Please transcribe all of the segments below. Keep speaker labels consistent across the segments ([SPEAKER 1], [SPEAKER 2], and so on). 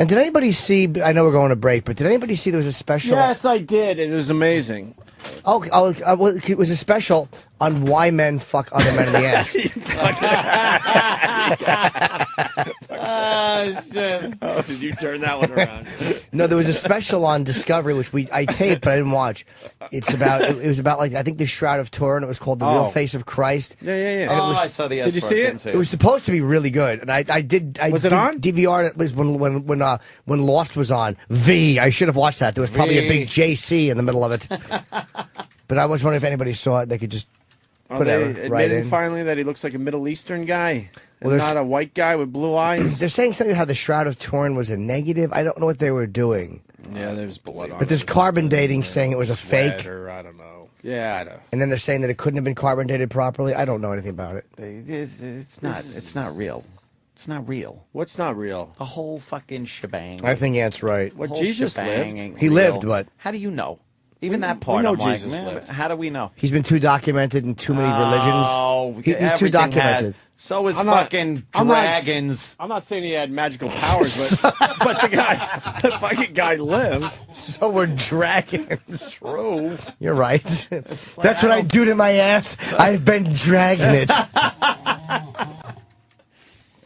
[SPEAKER 1] And did anybody see, I know we're going to break, but did anybody see there was a special?
[SPEAKER 2] Yes, I did. It was amazing.
[SPEAKER 1] Well, it was a special on why men fuck other men in the ass.
[SPEAKER 3] Oh, shit.
[SPEAKER 2] Oh, did you turn that one around?
[SPEAKER 1] No, there was a special on Discovery, which I taped, but I didn't watch. It was about, like, I think the Shroud of Turin. It was called The Real Face of Christ.
[SPEAKER 2] Yeah.
[SPEAKER 1] And
[SPEAKER 3] I saw the.
[SPEAKER 2] Did you see it?
[SPEAKER 1] It was supposed to be really good, and I
[SPEAKER 2] Was it on?
[SPEAKER 1] DVR it was when Lost was on. I should have watched that. There was probably a big JC in the middle of it. But I was wondering if anybody saw it. They could just put it right in.
[SPEAKER 2] Finally that he looks like a Middle Eastern guy,
[SPEAKER 1] well,
[SPEAKER 2] and not a white guy with blue eyes.
[SPEAKER 1] They're saying something how the Shroud of Turin was a negative. I don't know what they were doing.
[SPEAKER 2] Yeah, there's blood on it.
[SPEAKER 1] But there's carbon dating saying it was a fake.
[SPEAKER 2] I don't know. Yeah, I know.
[SPEAKER 1] And then they're saying that it couldn't have been carbon dated properly. I don't know anything about it.
[SPEAKER 3] It's not real. It's not real.
[SPEAKER 2] What's not real?
[SPEAKER 3] The whole fucking shebang.
[SPEAKER 1] I think Ant's right.
[SPEAKER 2] What, Jesus lived?
[SPEAKER 1] He lived, but
[SPEAKER 3] how do you know? Even that part,
[SPEAKER 2] know
[SPEAKER 3] I'm like,
[SPEAKER 2] Jesus
[SPEAKER 3] man,
[SPEAKER 2] lived.
[SPEAKER 3] How do we know?
[SPEAKER 1] he's been too documented in too many religions.
[SPEAKER 3] Oh,
[SPEAKER 1] He's too documented.
[SPEAKER 3] So is fucking dragons.
[SPEAKER 2] I'm not saying he had magical powers, but the fucking guy lived.
[SPEAKER 1] So were dragons.
[SPEAKER 2] True.
[SPEAKER 1] You're right. That's what I do to my ass. I've been dragging it.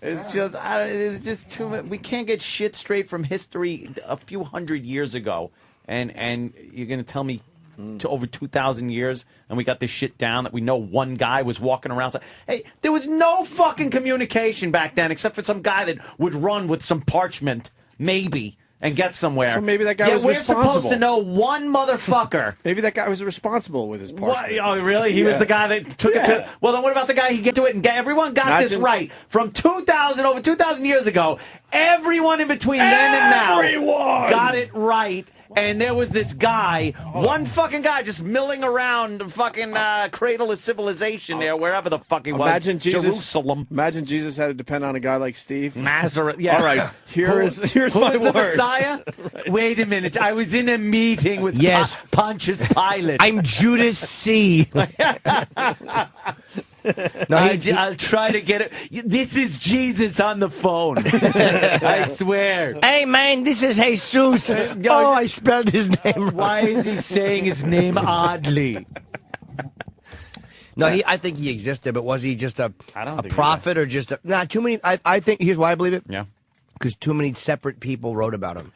[SPEAKER 3] It's just too much. We can't get shit straight from history a few hundred years ago. And you're going to tell me to over 2,000 years, and we got this shit down that we know one guy was walking around. Hey, there was no fucking communication back then except for some guy that would run with some parchment, maybe, and get somewhere.
[SPEAKER 2] So maybe that guy was responsible.
[SPEAKER 3] We're supposed to know one motherfucker.
[SPEAKER 2] Maybe that guy was responsible with his parchment.
[SPEAKER 3] What? Oh, really? He was the guy that took it to... Well, then what about the guy who get to it and everyone got this right. From over 2,000 years ago, everyone in between then and now got it right. And there was this guy, one fucking guy, just milling around the fucking cradle of civilization there, wherever the fuck he was.
[SPEAKER 2] Imagine Jesus.
[SPEAKER 3] Jerusalem.
[SPEAKER 2] Imagine Jesus had to depend on a guy like Steve.
[SPEAKER 3] Nazareth. Yeah.
[SPEAKER 2] All right. Here's
[SPEAKER 3] who
[SPEAKER 2] my
[SPEAKER 3] was
[SPEAKER 2] words.
[SPEAKER 3] The Messiah? Right. Wait a minute. I was in a meeting with Pontius Pilate.
[SPEAKER 1] I'm Judas C.
[SPEAKER 3] No, I'll try to get it. This is Jesus on the phone. I swear.
[SPEAKER 1] Hey, man, this is Jesus. I spelled his name wrong.
[SPEAKER 3] Why is he saying his name oddly?
[SPEAKER 1] No, I think he existed, but was he just a prophet or just too many? I think here's why I believe it.
[SPEAKER 3] Yeah,
[SPEAKER 1] because too many separate people wrote about him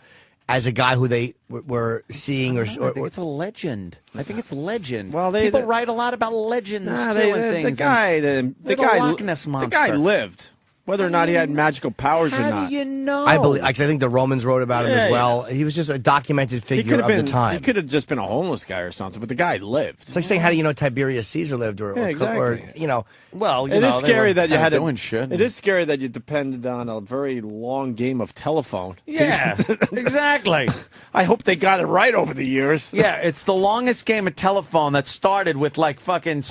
[SPEAKER 1] as a guy who they were seeing. I think
[SPEAKER 3] it's a legend. I think it's legend.
[SPEAKER 2] Well,
[SPEAKER 3] people write a lot about legends.
[SPEAKER 2] The guy lived. Whether or not he had magical powers or not.
[SPEAKER 3] How do you know?
[SPEAKER 1] I believe, because I think the Romans wrote about him as well. He was just a documented figure of the time.
[SPEAKER 2] He could have just been a homeless guy or something, but the guy lived.
[SPEAKER 1] It's like saying, how do you know Tiberius Caesar lived, or you know?
[SPEAKER 3] Well,
[SPEAKER 2] it is scary that you had
[SPEAKER 3] doing shit.
[SPEAKER 2] It is scary that you depended on a very long game of telephone.
[SPEAKER 3] Yeah, exactly.
[SPEAKER 2] I hope they got it right over the years.
[SPEAKER 3] Yeah, it's the longest game of telephone that started with like fucking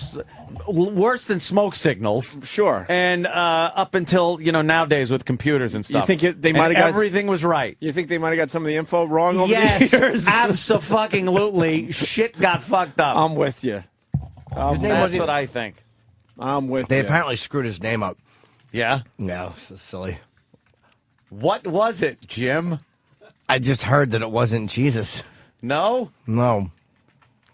[SPEAKER 3] worse than smoke signals.
[SPEAKER 2] Sure.
[SPEAKER 3] And up until nowadays with computers and stuff.
[SPEAKER 2] You think they might have got
[SPEAKER 3] everything was right?
[SPEAKER 2] You think they might have got some of the info wrong over the years?
[SPEAKER 3] Yes, abso-fucking-lutely. Shit got fucked up.
[SPEAKER 2] I'm with you.
[SPEAKER 3] That's what I think.
[SPEAKER 2] I'm with you.
[SPEAKER 1] They apparently screwed his name up.
[SPEAKER 3] Yeah?
[SPEAKER 1] No, so silly.
[SPEAKER 3] What was it, Jim?
[SPEAKER 1] I just heard that it wasn't Jesus.
[SPEAKER 3] No?
[SPEAKER 1] No.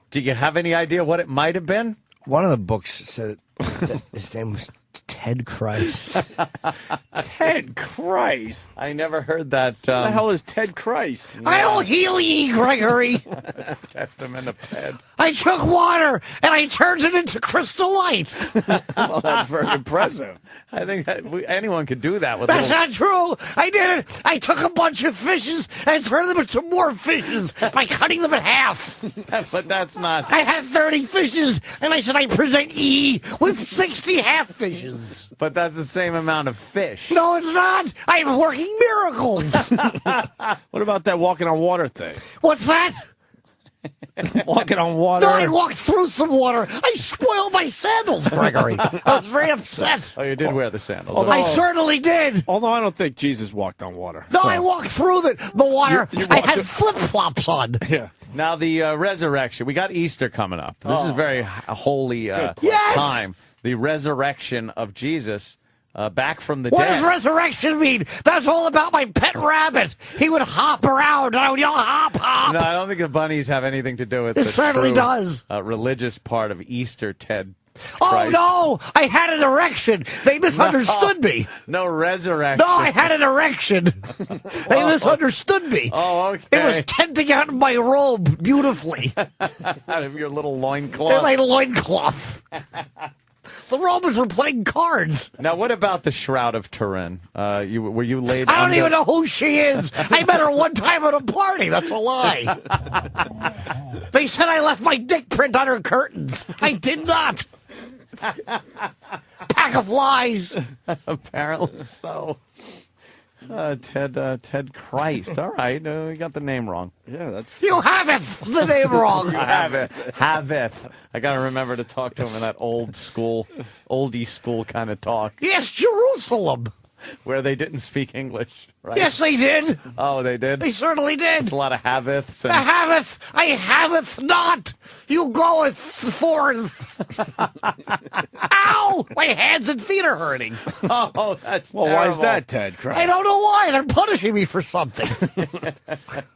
[SPEAKER 3] Do you have any idea what it might have been?
[SPEAKER 1] One of the books said that his name was Ted Christ.
[SPEAKER 2] Ted Christ.
[SPEAKER 3] I never heard that.
[SPEAKER 2] What the hell is Ted Christ?
[SPEAKER 1] I'll heal ye, Gregory.
[SPEAKER 3] Testament of Ted.
[SPEAKER 1] I took water and I turned it into crystal light.
[SPEAKER 2] Well, that's very impressive.
[SPEAKER 3] I think that anyone could do that.
[SPEAKER 1] That's not true. I did it. I took a bunch of fishes and turned them into more fishes by cutting them in half.
[SPEAKER 3] But that's not.
[SPEAKER 1] I had 30 fishes, and I said I present E with 60 half fishes.
[SPEAKER 3] But that's the same amount of fish.
[SPEAKER 1] No, it's not. I'm working miracles.
[SPEAKER 2] What about that walking on water thing?
[SPEAKER 1] What's that?
[SPEAKER 2] Walking on water?
[SPEAKER 1] No, I walked through some water. I spoiled my sandals, Gregory. I was very upset.
[SPEAKER 3] Oh, you did wear the sandals.
[SPEAKER 1] I certainly did.
[SPEAKER 2] Although I don't think Jesus walked on water.
[SPEAKER 1] No, I walked through the water. I had flip-flops on.
[SPEAKER 2] Yeah.
[SPEAKER 3] Now, the resurrection. We got Easter coming up. This is a very holy
[SPEAKER 1] Yes!
[SPEAKER 3] time. The resurrection of Jesus. back from the
[SPEAKER 1] What
[SPEAKER 3] dead.
[SPEAKER 1] does resurrection mean? That's all about my pet rabbit. He would hop around, and I would yell, hop, hop.
[SPEAKER 3] No, I don't think the bunnies have anything to do with
[SPEAKER 1] It
[SPEAKER 3] the
[SPEAKER 1] certainly
[SPEAKER 3] true,
[SPEAKER 1] does.
[SPEAKER 3] Religious part of Easter, Ted.
[SPEAKER 1] Oh,
[SPEAKER 3] Christ.
[SPEAKER 1] no, I had an erection. They misunderstood me.
[SPEAKER 3] No resurrection.
[SPEAKER 1] No, I had an erection. They misunderstood me.
[SPEAKER 3] Oh, okay.
[SPEAKER 1] It was tenting out in my robe beautifully.
[SPEAKER 3] Out of your little
[SPEAKER 1] In
[SPEAKER 3] loincloth.
[SPEAKER 1] my loincloth. The Romans were playing cards.
[SPEAKER 3] Now, what about the Shroud of Turin? Were you laid
[SPEAKER 1] I don't
[SPEAKER 3] under-
[SPEAKER 1] even know who she is. I met her one time at a party. That's a lie. They said I left my dick print on her curtains. I did not. Pack of lies.
[SPEAKER 3] Apparently so. Ted Christ. All right, we got the name wrong.
[SPEAKER 2] Yeah, that's.
[SPEAKER 1] You have the name wrong.
[SPEAKER 3] Haveth. I got to remember to talk to him in that oldie school kind of talk
[SPEAKER 1] Yes, Jerusalem.
[SPEAKER 3] where they didn't speak English, right?
[SPEAKER 1] Yes, they did.
[SPEAKER 3] Oh, they did?
[SPEAKER 1] They certainly did.
[SPEAKER 3] There's a lot of haveths.
[SPEAKER 1] I haveth, I haveth not. You goeth forth. Ow! My hands and feet are hurting.
[SPEAKER 3] Oh, that's
[SPEAKER 2] Well, why is
[SPEAKER 3] terrible.
[SPEAKER 2] that, Ted? Christ.
[SPEAKER 1] I don't know why. They're punishing me for something.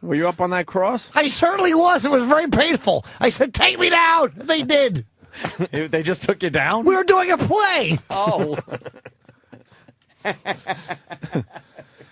[SPEAKER 2] Were you up on that cross?
[SPEAKER 1] I certainly was. It was very painful. I said, take me down. And they did.
[SPEAKER 3] They just took you down?
[SPEAKER 1] We were doing a play.
[SPEAKER 3] Oh.